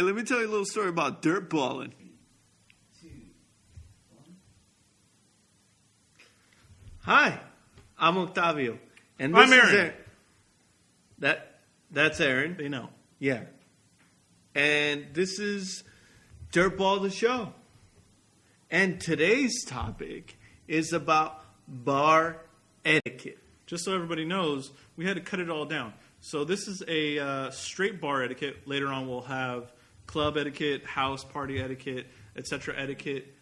Hey, let me tell you a little story about dirt balling. Hi, I'm Octavio. And this I'm Aaron. Is Aaron. That's Aaron. They know. Yeah. And this is Dirtball the Show. And today's topic is about bar etiquette. Just so everybody knows, we had to cut it all down. So this is a straight bar etiquette. Later on, we'll have club etiquette, house party etiquette, etc. etiquette.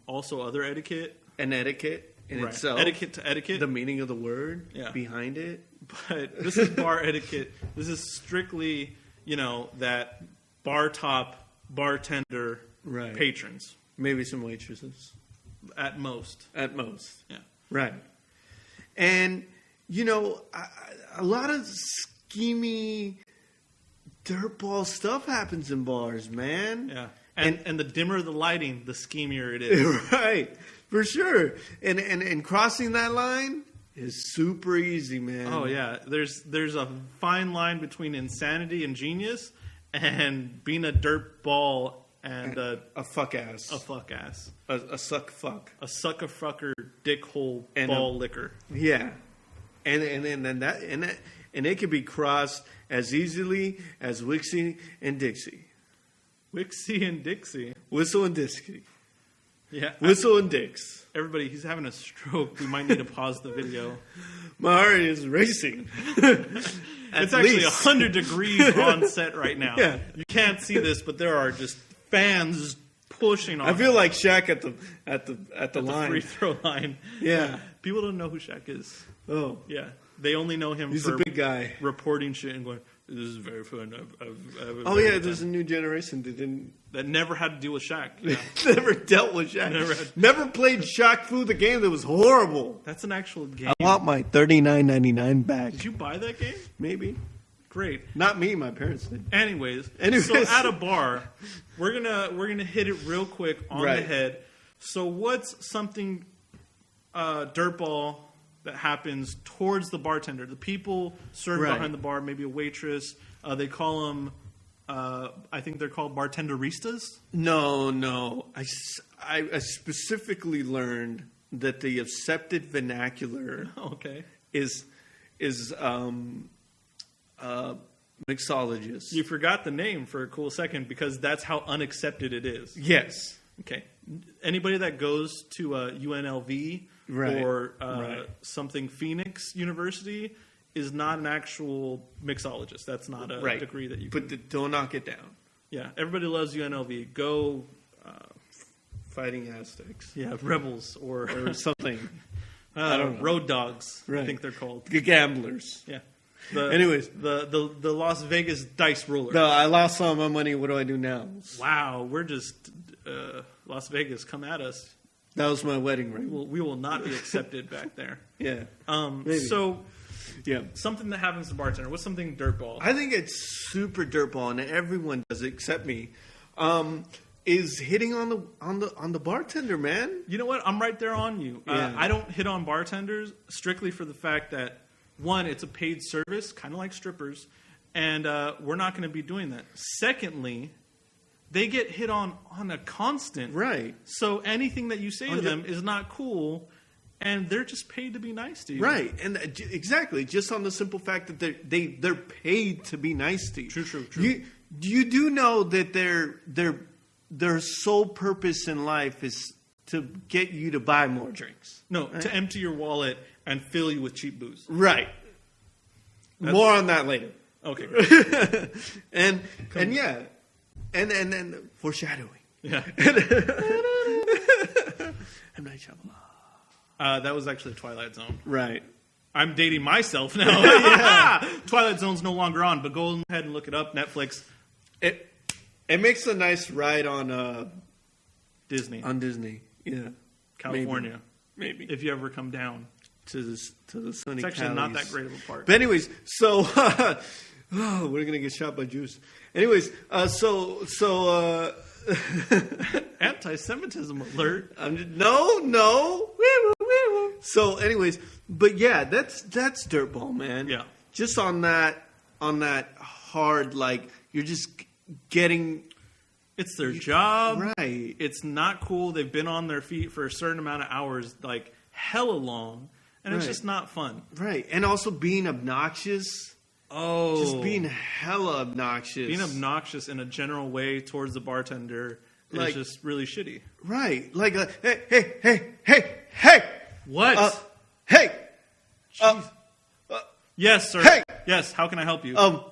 Also other etiquette. An etiquette in Right. itself. Etiquette to etiquette. The meaning of the word Yeah. behind it. But this is bar etiquette. This is strictly, that bar top, bartender, Right. patrons. Maybe some waitresses. At most. At most. Yeah. Right. And, a lot of schemy dirtball stuff happens in bars, man. Yeah. And the dimmer the lighting, the schemier it is. Right. For sure. And crossing that line is super easy, man. Oh yeah, there's a fine line between insanity and genius, and being a dirt ball and a fuck ass, a fuck ass, a suck fuck, a sucker fucker, dick hole, and ball licker. Yeah, and it can be crossed as easily as Wixie and Dixie, Wixie and Dixie, Whistle and Dixie, yeah, Whistle and Dix. Everybody, he's having a stroke. We might need to pause the video. My heart is racing. It's actually 100 degrees on set right now. Yeah. You can't see this, but there are just fans pushing on. I feel like Shaq at the line. free throw line. Yeah. People don't know who Shaq is. Oh, Yeah. They only know him he's for a big guy. reporting shit and going, this is very fun. I've Oh yeah, there's a new generation that never had to deal with Shaq. Yeah. never dealt with Shaq. Never played Shaq Fu, the game that was horrible. That's an actual game. I want my $39.99 back. Did you buy that game? Maybe. Great. Not me, my parents did. Anyways, Anyways. so at a bar, we're gonna hit it real quick on the Right. head. So what's something dirtball that happens towards the bartender? The people served Right. behind the bar, maybe a waitress. They call them, I think they're called bartenderistas. No. I specifically learned that the accepted vernacular Okay. is mixologist. You forgot the name for a cool second because that's how unaccepted it is. Yes. Okay. Anybody that goes to UNLV Right. or Right. something Phoenix University is not an actual mixologist. That's not a Right. degree that you can. But don't knock it down. Yeah. Everybody loves UNLV. Go, Fighting Aztecs. yeah, Rebels or Or something. I don't know. Road Dogs, I Right. think they're called. The gamblers. Yeah. Anyways. The Las Vegas dice roller. No, I lost all my money. What do I do now? Wow, we're just Las Vegas. Come at us. That was my wedding ring. We will not be accepted back there. Yeah. Maybe. So Yeah. something that happens to bartender. What's something dirtball? I think it's super dirtball, and everyone does it except me. Is hitting on the bartender, man. You know what? I'm right there on you. Yeah. I don't hit on bartenders strictly for the fact that, one, it's a paid service, kind of like strippers, and we're not going to be doing that. Secondly, they get hit on a constant. Right. So anything that you say to them is not cool, and they're just paid to be nice to you. Right, and exactly, just on the simple fact that they're paid to be nice to you. True. You do know that their sole purpose in life is to get you to buy more drinks. No, right? to empty your wallet and fill you with cheap booze. Right. More on that later. Okay. and yeah, and then foreshadowing. Yeah. M. Night Shyamalan. That was actually Twilight Zone. Right. I'm dating myself now. Twilight Zone's no longer on, but go ahead and look it up. Netflix. It makes a nice ride on Disney. On Disney. Yeah. California. Maybe. If you ever come down. To the sunny It's actually not Calis. that great of a part. But anyways, so we're going to get shot by Jews. Anyways, Anti-Semitism alert. No. So anyways, but yeah, that's dirtball, man. Yeah. Just on that hard, like, you're just getting. It's their job. Right. It's not cool. They've been on their feet for a certain amount of hours, like hella long, and it's just not fun. Right. And also being obnoxious. Oh. Just being hella obnoxious. Being obnoxious in a general way towards the bartender is just really shitty. Right. Like, hey. What? Hey. Yes, sir. Hey. Yes, how can I help you? Hold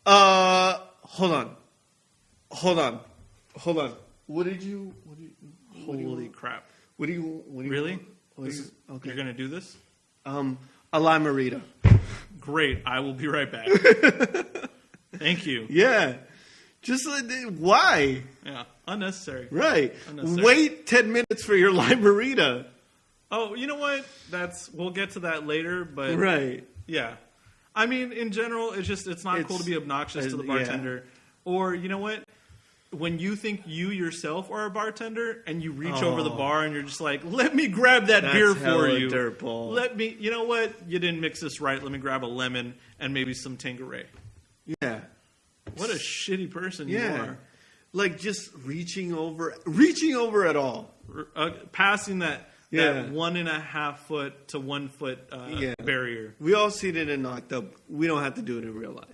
on. What did you Holy crap. What do you Really? okay. You're going to do this? A limerita. Great. I will be right back. Thank you. Yeah. Just why? Yeah. Unnecessary. Right. Unnecessary. Wait 10 minutes for your limerita. Oh, you know what? We'll get to that later, but Right. yeah. I mean, in general, it's not cool to be obnoxious to the bartender. Yeah. Or, you know what? When you think you yourself are a bartender and you reach over the bar and you're just like, let me grab that beer for you. Dirtball. You know what? You didn't mix this right. Let me grab a lemon and maybe some Tanqueray. Yeah. What a shitty person you are. Like just reaching over at all. Passing that 1.5 foot to 1 foot barrier. We all seen it in Knocked Up. We don't have to do it in real life.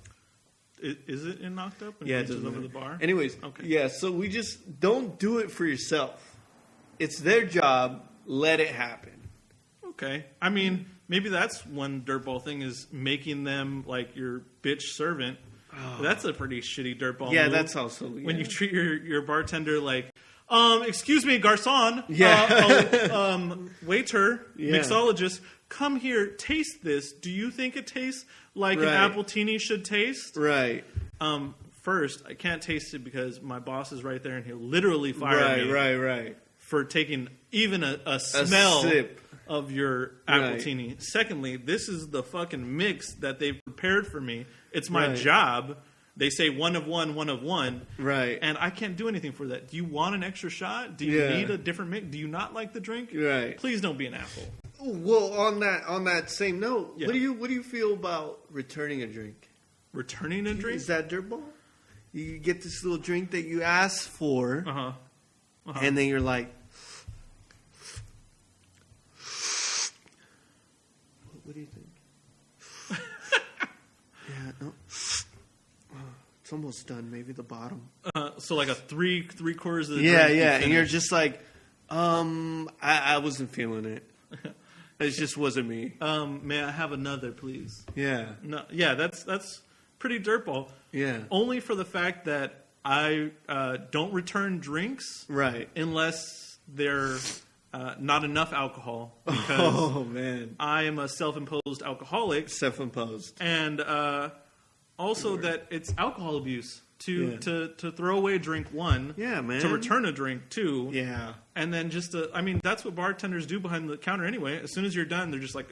Is it in Knocked Up? Yeah, it over the bar. Anyways, okay. Yeah. So we just don't do it for yourself. It's their job. Let it happen. Okay. I mean, maybe that's one dirtball thing is making them like your bitch servant. Oh. That's a pretty shitty dirtball. Yeah, move. that's also when you treat your bartender like, excuse me, garçon. Waiter, mixologist. Come here, taste this. Do you think it tastes like an appletini should taste? Right. First, I can't taste it because my boss is right there and he'll literally fire me. Right. For taking even a smell sip of your appletini. Right. Secondly, this is the fucking mix that they've prepared for me. It's my job. They say one of one. Right. And I can't do anything for that. Do you want an extra shot? Do you need a different mix? Do you not like the drink? Right. Please don't be an asshole. Well, on that same note, what do you feel about returning a drink? Returning a drink? Is that dirtball? You get this little drink that you asked for, and then you're like, what do you think? Yeah, no. It's almost done. Maybe the bottom. So like a three quarters of the drink. Yeah, and you're just like, I wasn't feeling it. It just wasn't me. May I have another, please? Yeah. No, yeah, that's pretty dirtball. Yeah. Only for the fact that I don't return drinks. Right. Unless they're not enough alcohol. Because man. I am a self-imposed alcoholic. Self-imposed. And also that it's alcohol abuse. To throw away a drink, one. Yeah, man. To return a drink, two. Yeah. And then that's what bartenders do behind the counter anyway. As soon as you're done, they're just like,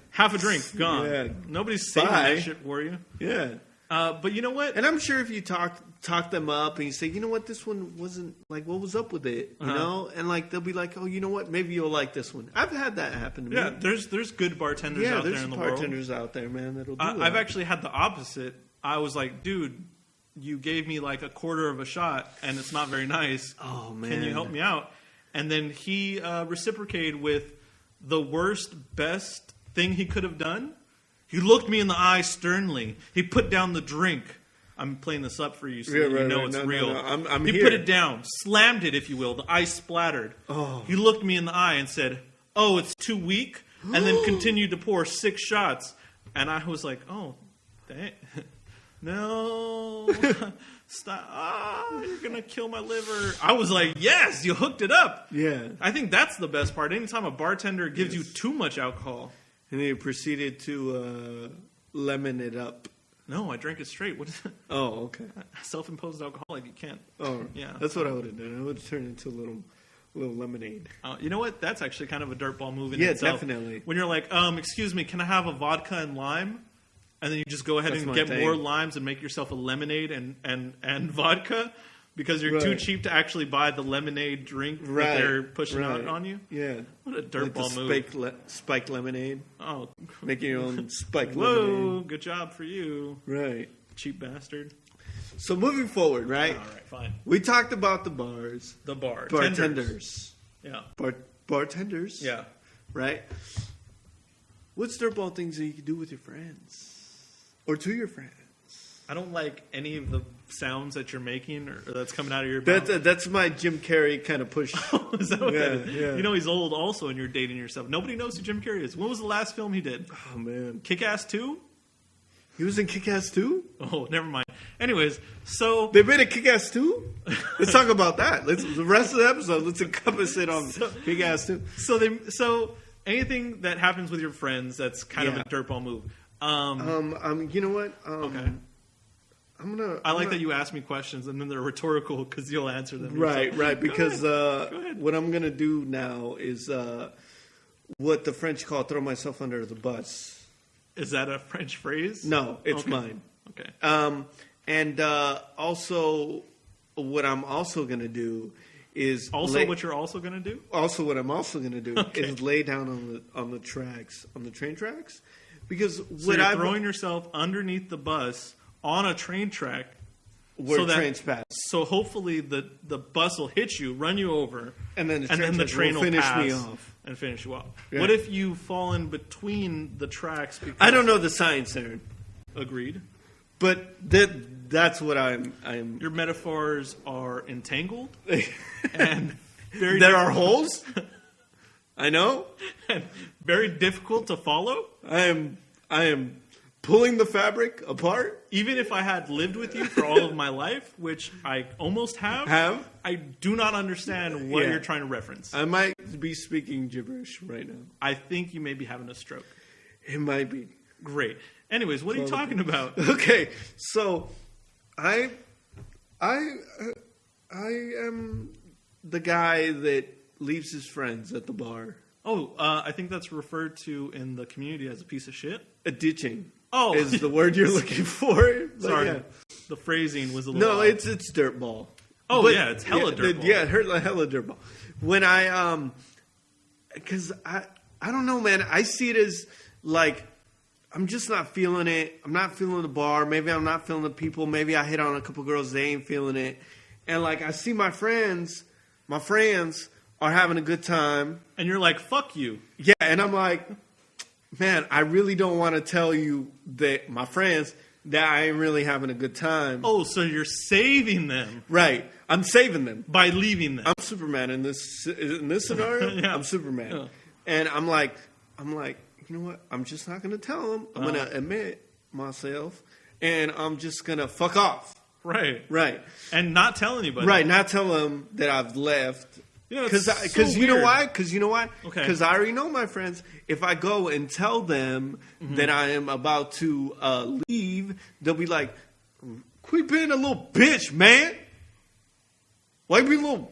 half a drink, gone. Yeah. Nobody's saving that shit for you. Yeah. But you know what? And I'm sure if you talk them up and you say, you know what, this one wasn't, like, what was up with it? You know? And, like, they'll be like, oh, you know what, maybe you'll like this one. I've had that happen to me. Yeah, there's good bartenders out there in the world. there's bartenders out there, man, that'll do that. I've actually had the opposite. I was like, dude, you gave me like a quarter of a shot and it's not very nice. Oh, man. Can you help me out? And then he reciprocated with the worst, best thing he could have done. He looked me in the eye sternly. He put down the drink. I'm playing this up for you so you know it's real. No. He put it down, slammed it, if you will. The ice splattered. Oh. He looked me in the eye and said, oh, it's too weak? And then continued to pour 6 shots. And I was like, oh, dang. No, stop. You're going to kill my liver. I was like, yes, you hooked it up. Yeah. I think that's the best part. Anytime a bartender gives you too much alcohol. And then he proceeded to lemon it up. No, I drank it straight. What is it? Oh, okay. Self-imposed alcoholic, you can't. Oh, yeah. That's what I would have done. I would have turned into a little lemonade. You know what? That's actually kind of a dirtball move in itself. Yeah, definitely. When you're like, excuse me, can I have a vodka and lime? And then you just go ahead and get more limes and make yourself a lemonade and vodka because you're too cheap to actually buy the lemonade drink that they're pushing out on you. Yeah. What a dirtball move. Spiked lemonade. Oh. Making your own spiked lemonade. Whoa, good job for you. Right. Cheap bastard. So moving forward, right? All right, fine. We talked about the bars. The bar. Bartenders. Yeah. Bartenders. Yeah. Right? What's dirtball things that you can do with your friends? Or to your friends? I don't like any of the sounds that you're making or that's coming out of your mouth. That's my Jim Carrey kind of push. Is that what that is? Yeah. You know he's old also and you're dating yourself. Nobody knows who Jim Carrey is. When was the last film he did? Oh, man. Kick-Ass 2? He was in Kick-Ass 2? Oh, never mind. Anyways, so... They made a Kick-Ass 2? Let's talk about that. The rest of the episode, let's encompass it on Kick-Ass 2. So anything that happens with your friends that's kind of a dirtball move. You know what? Okay. I like that you ask me questions and then they're rhetorical because you'll answer them. Right. Because Go ahead. what I'm going to do now is what the French call throw myself under the bus. Is that a French phrase? No, it's Okay. mine. Okay. And also, what I'm also going to do is... What you're also going to do? Also, what I'm also going to do Okay. is lay down on the tracks, on the train tracks. Because So you're throwing yourself underneath the bus on a train track where trains pass. So hopefully the bus will hit you, run you over, And then the train will will finish pass me off. and finish you off. Yeah. What if you fall in between the tracks? Because I don't know the science, Aaron. Agreed. But that's what I'm... Your metaphors are entangled and very There are holes? I know. and very difficult to follow. I am pulling the fabric apart. Even if I had lived with you for all of my life, which I almost have, I do not understand what Yeah. you're trying to reference. I might be speaking gibberish right now. I think you may be having a stroke. It might be. Great. Anyways, what are you talking about? Okay, so I am the guy that leaves his friends at the bar. Oh, I think that's referred to in the community as a piece of shit. A ditching. Oh. Is the word you're looking for? But Sorry, yeah. the phrasing was a little No, odd. it's dirtball. Oh, But- yeah, it's hella dirtball. Yeah, hella dirtball. When I because I don't know, man. I see it as like I'm just not feeling it. I'm not feeling the bar. Maybe I'm not feeling the people. Maybe I hit on a couple girls. They ain't feeling it. And like I see my friends are having a good time. And you're like, fuck you. Yeah, and I'm like, man, I really don't want to tell you that my friends that I ain't really having a good time. Oh, so you're saving them Right. I'm saving them. by leaving them. I'm Superman in this scenario. Yeah. I'm Superman, Yeah. and I'm like, you know what? I'm just not going to tell them. I'm going to admit myself, and I'm just going to fuck off. Right. Right. And not tell anybody. Right. Not tell them that I've left. You know, Because it's so you know weird. why? Because you know why? Okay. Because I already know my friends. If I go and tell them that I am about to leave, they'll be like, "Quit being a little bitch, man. Why be a little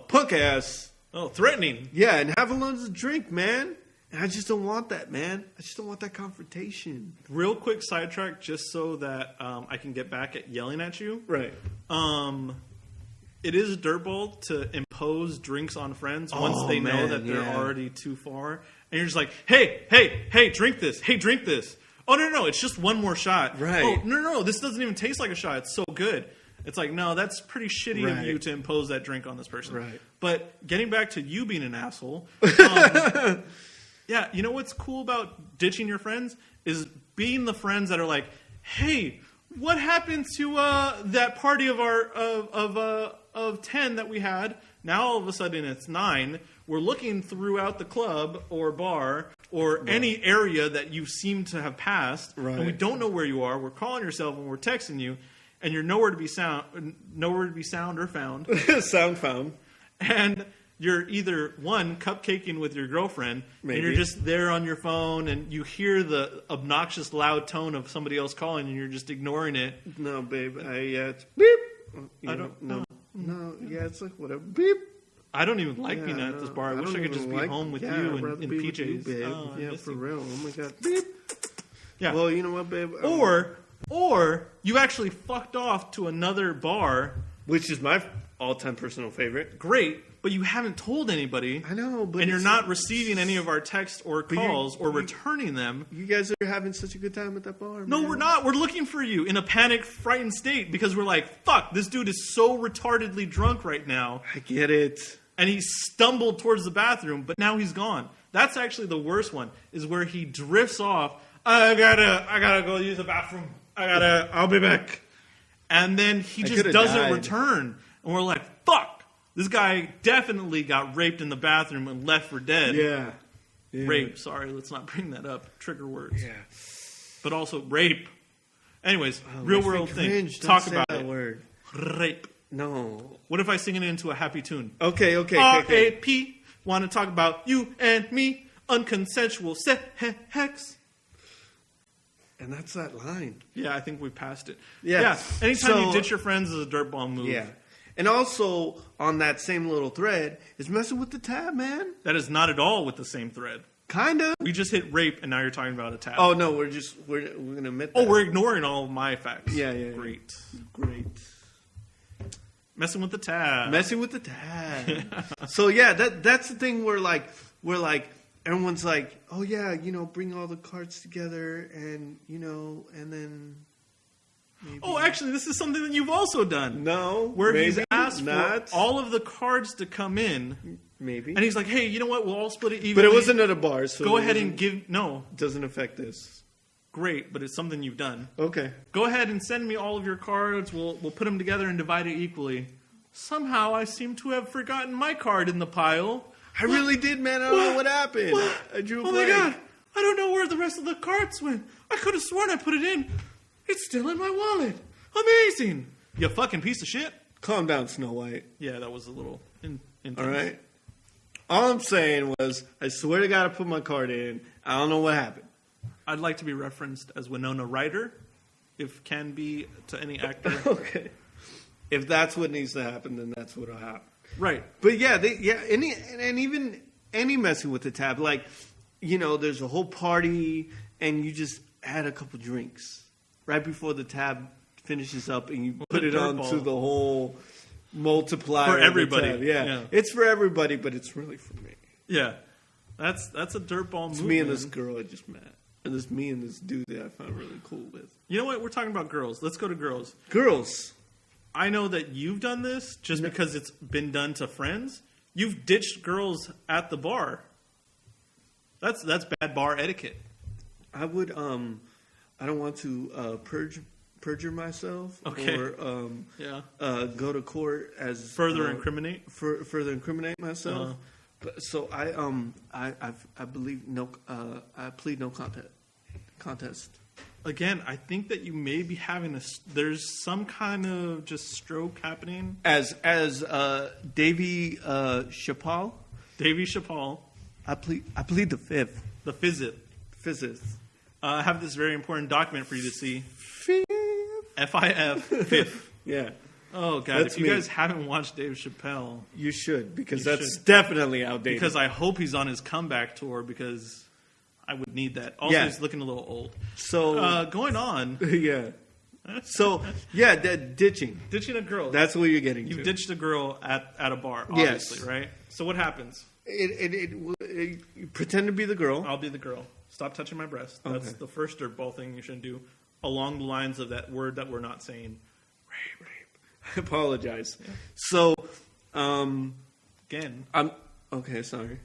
punk ass? Oh, threatening. Yeah, and have a lunch drink, man." And I just don't want that, man. I just don't want that confrontation. Real quick sidetrack, just so that I can get back at yelling at you. Right. It is dirtball to impose drinks on friends once they know man, that they're yeah. already too far. And you're just like, hey, drink this. Hey, drink this. Oh, no, it's just one more shot. Right. Oh, no, this doesn't even taste like a shot. It's so good. It's like, no, that's pretty shitty of Right. you to impose that drink on this person. Right. But getting back to you being an asshole, yeah, you know what's cool about ditching your friends is being the friends that are like, hey, what happened to that party of our of 10 that we had? Now all of a sudden it's 9. We're looking throughout the club or bar or any area that you seem to have passed, Right. and we don't know where you are. We're calling yourself and we're texting you, and you're nowhere to be sound or found. Sound found. And you're either, one, cupcaking with your girlfriend, Maybe. and you're just there on your phone, and you hear the obnoxious, loud tone of somebody else calling, and you're just ignoring it. No, babe. It's beep. I don't- No. Yeah, it's like whatever. Beep. I don't even like Yeah, being at this bar. I wish I don't could just even be like- home with yeah, you I'd rather in be with you, PJs. babe. Oh, I Yeah, miss for you. real. Oh my god. Beep. Yeah. Well, you know what, babe? Or you actually fucked off to another bar. Which is my all-time personal favorite. Great. but you haven't told anybody. I know, but and you're not receiving any of our texts or calls or returning them. You guys are having such a good time at that bar. No, man. we're not. We're looking for you in a panic, frightened state because we're like, fuck, this dude is so retardedly drunk right now. I get it. And he stumbled towards the bathroom, but now he's gone. That's actually the worst one, is where he drifts off. I gotta go use the bathroom. I'll be back. And then he just doesn't return. And we're like, fuck. This guy definitely got raped in the bathroom and left for dead. Yeah. Rape. Sorry, let's not bring that up. Trigger words. Yeah. But also rape. Anyways, real world thing. Talk about that it. Word. Rape. No. What if I sing it into a happy tune? Okay. R-A-P. Want to talk about you and me. Unconsensual sex. And that's that line. Yeah, I think we passed it. Yeah. Anytime you ditch your friends is a dirtball move. Yeah. And also, on that same little thread, is messing with the tab, man. That is not at all with the same thread. Kinda. We just hit rape, and now you're talking about a tab. Oh, no, we're going to admit that. Oh, we're ignoring all of my facts. Yeah. Great. Messing with the tab. So, yeah, that's the thing where, like, everyone's like, oh, yeah, bring all the cards together, and, and then... Maybe. Oh, actually, this is something that you've also done. No. Where he's asked for all of the cards to come in. Maybe. And he's like, hey, you know what? We'll all split it evenly. But it wasn't at a bar, so... Go ahead and give... No. Doesn't affect this. Great, but it's something you've done. Okay. Go ahead and send me all of your cards. We'll put them together and divide it equally. Somehow, I seem to have forgotten my card in the pile. I really did, man. I don't know what happened. I drew a blank. My God. I don't know where the rest of the cards went. I could have sworn I put it in. It's still in my wallet. Amazing. You fucking piece of shit. Calm down, Snow White. Yeah, that was a little intense. All right. All I'm saying was, I swear to God I put my card in. I don't know what happened. I'd like to be referenced as Winona Ryder, if can be, to any actor. Okay. If that's what needs to happen, then that's what'll happen. Right. But yeah, and even any messing with the tab, like, there's a whole party and you just add a couple drinks right before the tab finishes up and you put it onto the whole multiplier. For everybody. Yeah. It's for everybody, but it's really for me. Yeah. That's a dirtball move. It's me and this girl I just met. And it's me and this dude that I found really cool with. You know what? We're talking about girls. Let's go to girls. Girls. I know that you've done this just because it's been done to friends. You've ditched girls at the bar. That's bad bar etiquette. I would I don't want to perjure myself or go to court as further incriminate myself. But so I believe I plead no contest. Again, I think that you may be having there's some kind of just stroke happening. As Davy Chappelle. Davy Chappelle. I plead the fifth. The fifth. I have this very important document for you to see. Fifth. Yeah. Oh, God. If you guys haven't watched Dave Chappelle... You should, because that's definitely outdated. Because I hope he's on his comeback tour, because I would need that. Also, he's looking a little old. So... going on... Yeah. So, yeah, ditching. Ditching a girl. That's what you're getting to. You ditched a girl at a bar, obviously, right? So what happens? You pretend to be the girl. I'll be the girl. Stop touching my breast. That's the first dirtball thing you shouldn't do. Along the lines of that word that we're not saying. Rape. I apologize. Yeah. So, again. Okay, sorry.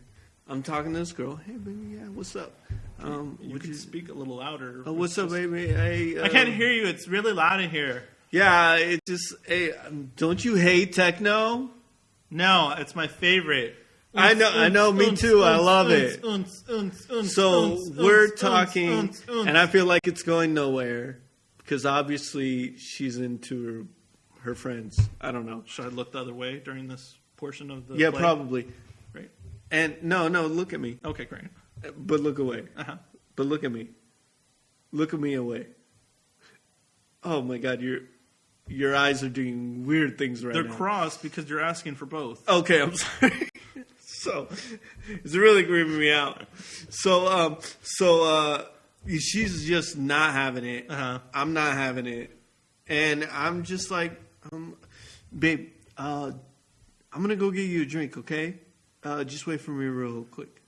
I'm talking to this girl. Hey, baby, yeah, what's up? You can speak a little louder. Oh, what's up, baby? Hey, I can't hear you. It's really loud in here. Yeah, it just... Hey, don't you hate techno? No, it's my favorite. I know, me too. I love it. So we're talking, and I feel like it's going nowhere because obviously she's into her friends. I don't know. Should I look the other way during this portion of the Yeah, play? probably. Right. And no, look at me. Okay, great. But look away. Uh-huh. But look at me. Look at me away. Oh my God, your eyes are doing weird things right now. They're crossed because you're asking for both. Okay, I'm sorry. So, it's really creeping me out. So, she's just not having it. Uh-huh. I'm not having it. And I'm just like, babe, I'm gonna go get you a drink, okay? Just wait for me real quick.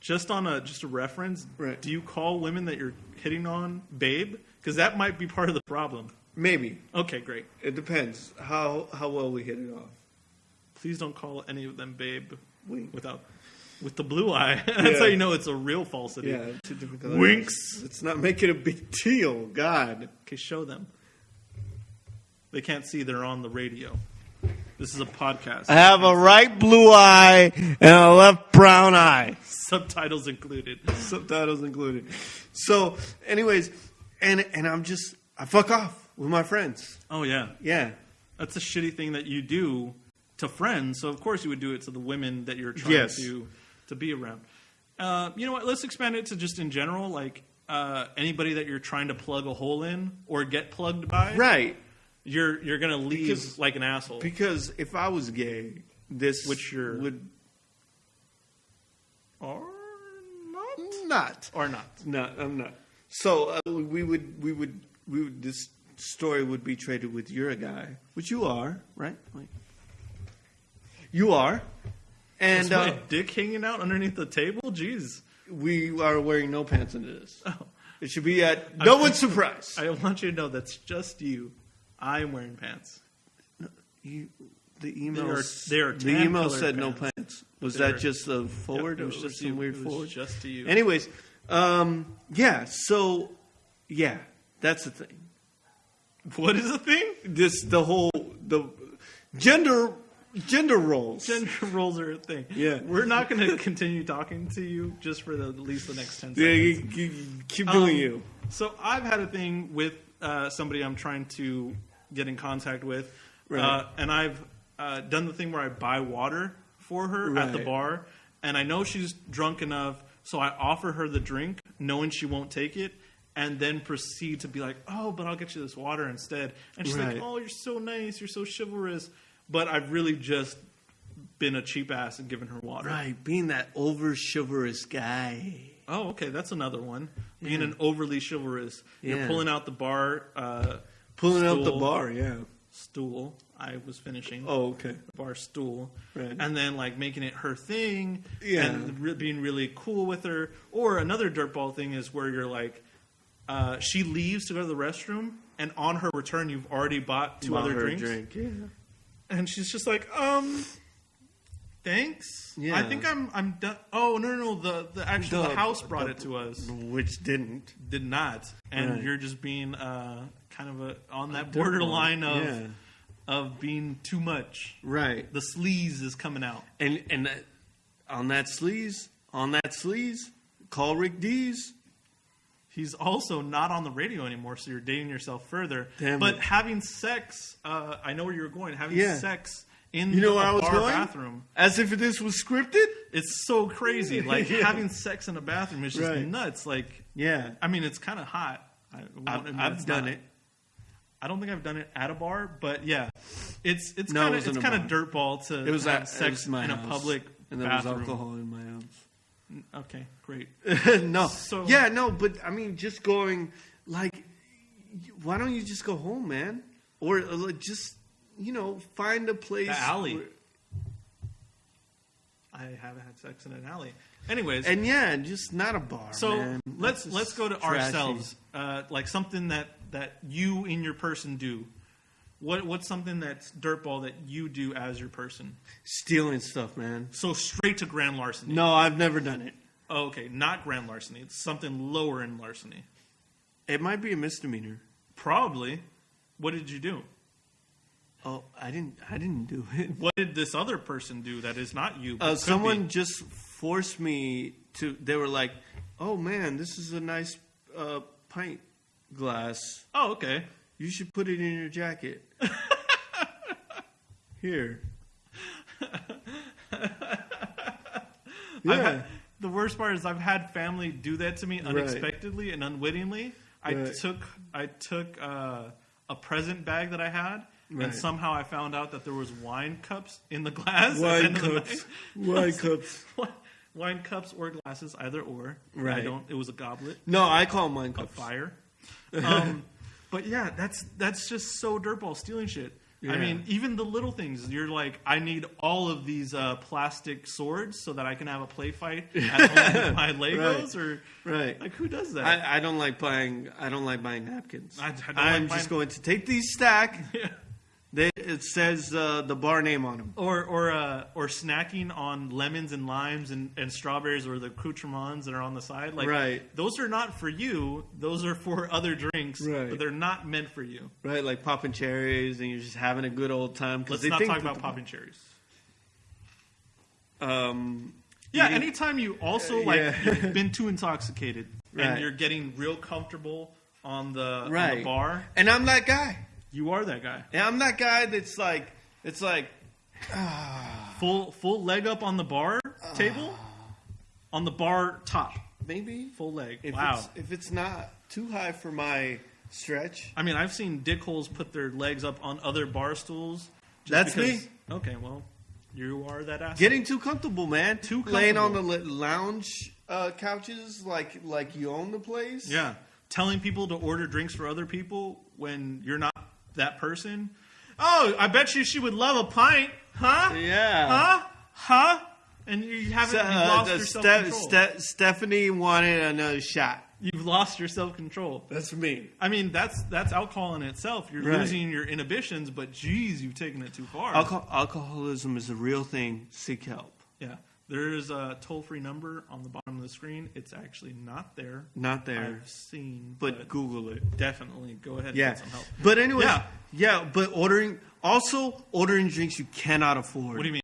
Just a reference, right. Do you call women that you're hitting on babe? Because that might be part of the problem. Maybe. Okay, great. It depends how well we hit it off. Please don't call any of them babe Wink. with the blue eye. That's how you know it's a real falsity. Yeah, two different colors. Winks. Let's not make it a big deal. God. Okay, show them. They can't see. They're on the radio. This is a podcast. I have a right blue eye and a left brown eye. Subtitles included. Subtitles included. So, anyways, and I fuck off with my friends. Oh, yeah. Yeah. That's a shitty thing that you do to friends. So, of course, you would do it to the women that you're trying to be around. You know what? Let's expand it to just in general, like anybody that you're trying to plug a hole in or get plugged by. Right. You're going to leave like an asshole. Because if I was gay, this would... Or not? Not. Or not. No, I'm not. So we would this story would be traded with you're a guy, which you are, right? Like, you are. And is my dick hanging out underneath the table? Jeez. We are wearing no pants into this. Oh. It should be at no one's surprise. I want you to know that's just you. I am wearing pants. The email said no pants. Was that just a forward? It was just some weird forward. Just to you. Anyways, yeah. So, yeah, that's the thing. What is the thing? The gender roles. Gender roles are a thing. Yeah, we're not going to continue talking to you just for at least the next 10 seconds. Yeah, you keep doing you. So I've had a thing with somebody I'm trying to get in contact with, right. And I've done the thing where I buy water for her at the bar, and I know she's drunk enough, so I offer her the drink, knowing she won't take it, and then proceed to be like, oh, but I'll get you this water instead. And she's like, oh, you're so nice, you're so chivalrous. But I've really just been a cheap ass and given her water. Right, being that over-chivalrous guy. Oh, okay, that's another one. Being an overly chivalrous. You're pulling out the bar. Pulling out the bar, yeah. Stool. I was finishing. Oh, okay. Bar stool. Right. And then, like, making it her thing. Yeah. And being really cool with her. Or another dirtball thing is where you're like, she leaves to go to the restroom, and on her return, you've already bought two other drinks. Yeah. And she's just like, thanks. Yeah. I think I'm done. Oh, no. The house brought it to us. Which did not. And you're just being kind of on that borderline of being too much. Right. The sleaze is coming out. And on that sleaze, call Rick Dees. He's also not on the radio anymore, so you're dating yourself further. Damn but it. having sex, I know where you're going. Having sex in where I the was bar going? bathroom. As if this was scripted? It's so crazy. Like, having sex in a bathroom is just nuts. Like, yeah. I mean, it's kind of hot. I've done it. I don't think I've done it at a bar, but yeah. It's kind of dirtball to have sex in a public and there bathroom. was alcohol in my house. Okay, great. No. So, but I mean, just going, like, why don't you just go home, man? Or just, find a place. The alley. I haven't had sex in an alley. Anyways. And just not a bar, so man. let's go to trashy. ourselves. Like something that you in your person do. What's something that's dirtball that you do as your person? Stealing stuff, man. So straight to grand larceny. No, I've never done it. Oh, okay, not grand larceny. It's something lower in larceny. It might be a misdemeanor. Probably. What did you do? Oh, I didn't do it. What did this other person do that is not you? Someone just forced me to. They were like, "Oh man, this is a nice pint glass. Oh, okay. You should put it in your jacket." Here. Yeah. The worst part is I've had family do that to me unexpectedly and unwittingly. I took a present bag that I had, and somehow I found out that there was wine cups in the glass. Wine cups. Wine cups or glasses, either or. Right. It was a goblet. No, I call them wine cups. A fire. But yeah, that's just so dirtball stealing shit. I mean, even the little things. You're like, I need all of these plastic swords so that I can have a play fight at home with my Legos, right. Like, who does that? I don't like buying napkins. I'm just going to take these stack. Yeah. It says the bar name on them. Or snacking on lemons and limes and strawberries or the accoutrements that are on the side. Like, right. Those are not for you. Those are for other drinks. Right. But they're not meant for you. Right, like popping cherries and you're just having a good old time. Let's not talk about popping cherries. Yeah, anytime you also, you've been too intoxicated right. and you're getting real comfortable on the bar. And I'm that guy. You are that guy. And I'm that guy that's like, it's like... Full leg up on the bar table? On the bar top. Maybe. Full leg. Wow. If it's not too high for my stretch. I mean, I've seen dickholes put their legs up on other bar stools. That's me. Okay, well, you are that asshole. Getting too comfortable, man. Too comfortable. Laying on the lounge couches like you own the place. Yeah. Telling people to order drinks for other people when you're not that person. Oh, I bet you she would love a pint. Huh? Yeah. Huh? And you haven't you've lost your self-control. Stephanie wanted another shot. You've lost your self-control. That's me. I mean, that's alcohol in itself. You're losing your inhibitions, but geez, you've taken it too far. Alcoholism is a real thing. Seek help. Yeah. There's a toll-free number on the bottom of the screen. It's actually not there. Not there. I've seen. But Google it. Definitely. Go ahead and get some help. But anyway, but ordering drinks you cannot afford. What do you mean?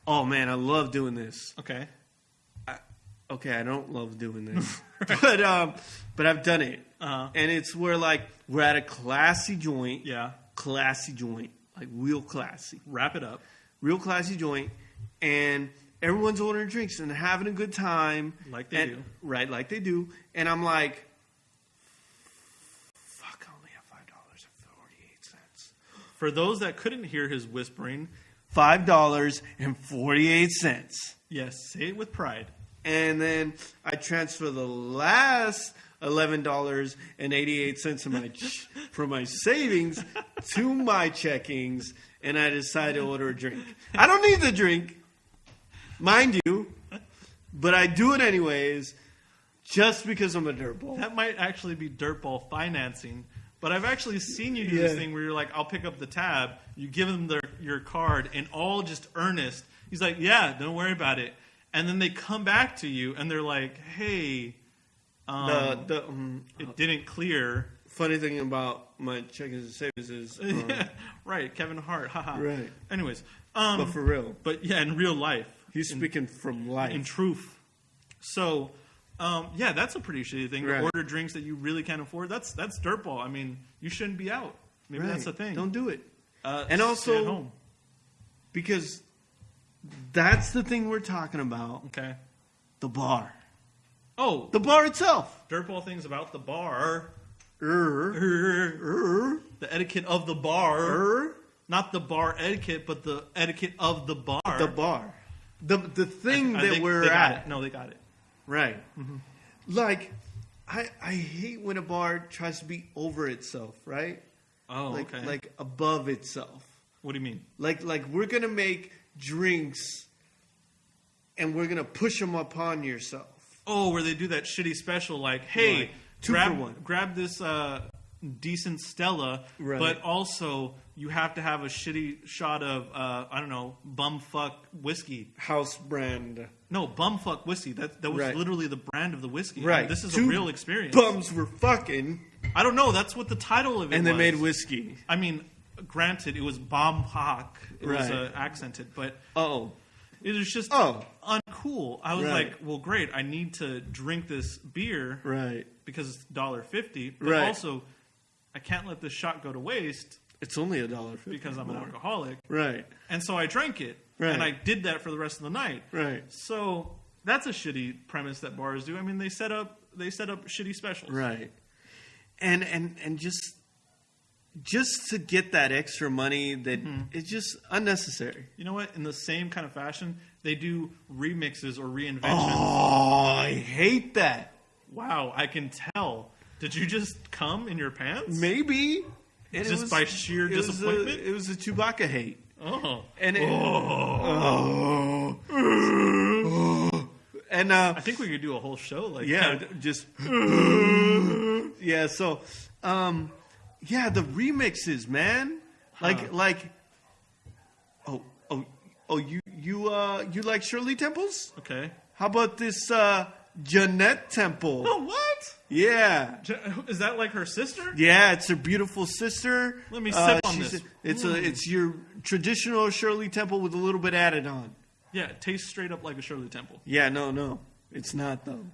Oh, man, I love doing this. Okay. I don't love doing this. but I've done it. Uh-huh. And it's where, like, we're at a classy joint. Yeah. Classy joint. Like, real classy. Wrap it up. Real classy joint. And everyone's ordering drinks and having a good time. Like they do. Right, like they do. And I'm like, fuck, I only have $5.48. For those that couldn't hear his whispering, $5.48. Yes, say it with pride. And then I transfer the last $11.88 of from my savings to my checkings, and I decide to order a drink. I don't need the drink, mind you, but I do it anyways, just because I'm a dirtball. That might actually be dirtball financing. But I've actually seen you do this thing where you're like, I'll pick up the tab. You give him your card, and all just earnest. He's like, yeah, don't worry about it. And then they come back to you, and they're like, hey, it didn't clear. Funny thing about my checkings and savings is... right, Kevin Hart, haha. Right. Anyways. But for real. But yeah, in real life. He's speaking from life. In truth. So... that's a pretty shitty thing. Right. To order drinks that you really can't afford. That's dirtball. I mean, you shouldn't be out. Maybe that's the thing. Don't do it. And also, stay at home. Because that's the thing we're talking about. Okay. The bar. Oh, the bar itself. Dirtball things about the bar. The etiquette of the bar. Not the bar etiquette, but the etiquette of the bar. The bar. The thing we're at. No, they got it. Right. Mm-hmm. Like, I hate when a bar tries to be over itself, right? Oh, okay. Like above itself. What do you mean? Like we're going to make drinks and we're going to push them upon yourself. Oh, where they do that shitty special like, hey, right. 2 for 1. Grab this decent Stella, right. But also you have to have a shitty shot of, bumfuck whiskey. House brand. No, bumfuck whiskey. That was right. literally the brand of the whiskey. Right. I mean, this is a real experience. Bums were fucking. I don't know. That's what the title of it was. And they made whiskey. I mean, granted, it was bumfuck. It right. was accented, but... Oh. It was just uncool. I was like, well, great. I need to drink this beer. Right. Because it's $1.50. But right. also, I can't let this shot go to waste. It's only $1.50. Because I'm an alcoholic. Right. And so I drank it. Right. And I did that for the rest of the night. Right. So that's a shitty premise that bars do. I mean, they set up shitty specials. Right. And just to get that extra money that it's just unnecessary. You know what? In the same kind of fashion, they do remixes or reinventions. Oh, I hate that. Wow, I can tell. Did you just come in your pants? Maybe. And just by sheer disappointment? It was a Chewbacca hate. Oh. And and I think we could do a whole show like that. Just yeah. So, the remixes, man. You like Shirley Temples? Okay. How about this Jeanette Temple? Oh, what? Yeah. Is that like her sister? Yeah, it's her beautiful sister. Let me sip on this. It's your traditional Shirley Temple with a little bit added on. Yeah, it tastes straight up like a Shirley Temple. Yeah, no. It's not, though.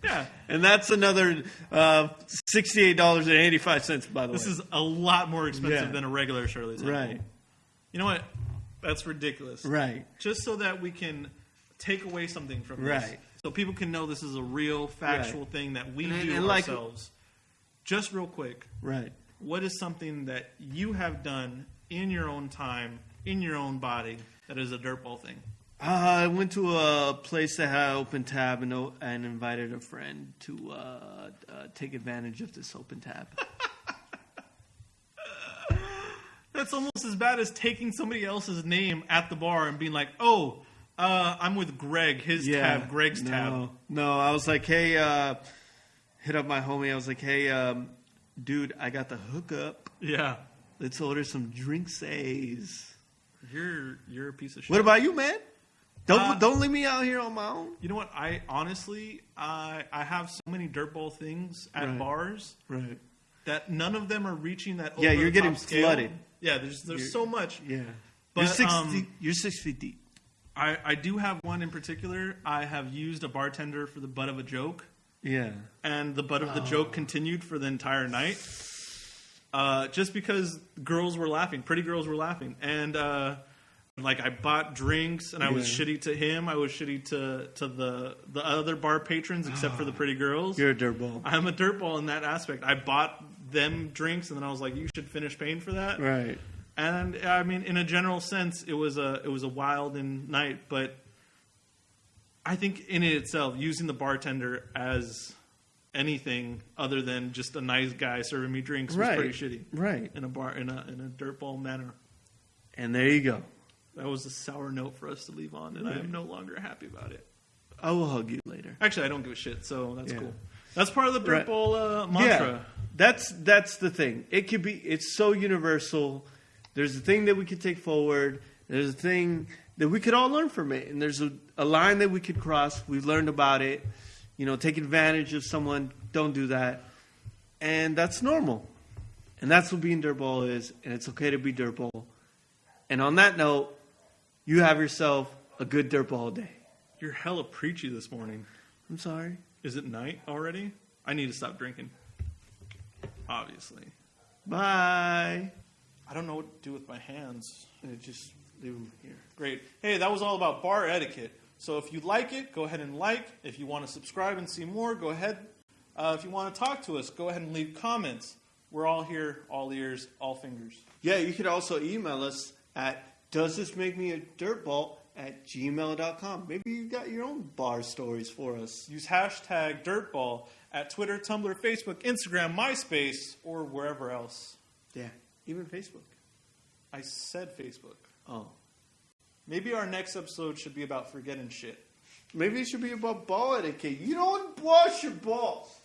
Yeah. And that's another $68.85, by the way. This is a lot more expensive than a regular Shirley Temple. Right. You know what? That's ridiculous. Right. Just so that we can take away something from this. Right. So people can know this is a real, factual thing that we do ourselves. Just real quick. Right. What is something that you have done in your own time, in your own body, that is a dirtball thing? I went to a place that had open tab and invited a friend to take advantage of this open tab. That's almost as bad as taking somebody else's name at the bar and being like, I'm with Greg, his tab, Greg's tab. No, I was like, hey, hit up my homie. I was like, hey, dude, I got the hookup. Yeah. Let's order some drinks. You're a piece of shit. What about you, man? Don't leave me out here on my own. You know what? I honestly, I have so many dirtball things at bars that none of them are reaching that over you're getting scale. flooded. Yeah, there's so much. Yeah. But, you're 6 feet deep. I do have one in particular. I have used a bartender for the butt of a joke. Yeah. And the butt of the joke continued for the entire night. Just because girls were laughing. Pretty girls were laughing. And I bought drinks and I was shitty to him. I was shitty to the other bar patrons except for the pretty girls. You're a dirtball. I'm a dirtball in that aspect. I bought them drinks and then I was like, you should finish paying for that. Right. And I mean, in a general sense, it was a wild night, but I think in it itself, using the bartender as anything other than just a nice guy serving me drinks was pretty shitty. Right. In a bar, in a dirtball manner. And there you go. That was a sour note for us to leave on, and I am no longer happy about it. I will hug you later. Actually, I don't give a shit, so that's cool. That's part of the dirtball mantra. Yeah. That's the thing. It's so universal. There's a thing that we could take forward. There's a thing that we could all learn from it. And there's a line that we could cross. We've learned about it. Take advantage of someone. Don't do that. And that's normal. And that's what being dirtball is. And it's okay to be dirtball. And on that note, you have yourself a good dirtball day. You're hella preachy this morning. I'm sorry. Is it night already? I need to stop drinking. Obviously. Bye. I don't know what to do with my hands. Just leave them here. Great. Hey, that was all about bar etiquette. So if you like it, go ahead and like. If you want to subscribe and see more, go ahead. If you want to talk to us, go ahead and leave comments. We're all here, all ears, all fingers. Yeah, you could also email us at doesthismakemeadirtball@gmail.com. Maybe you got your own bar stories for us. Use hashtag dirtball at Twitter, Tumblr, Facebook, Instagram, MySpace, or wherever else. Yeah, even Facebook. I said Facebook. Oh. Maybe our next episode should be about forgetting shit. Maybe it should be about ball etiquette. You don't wash your balls.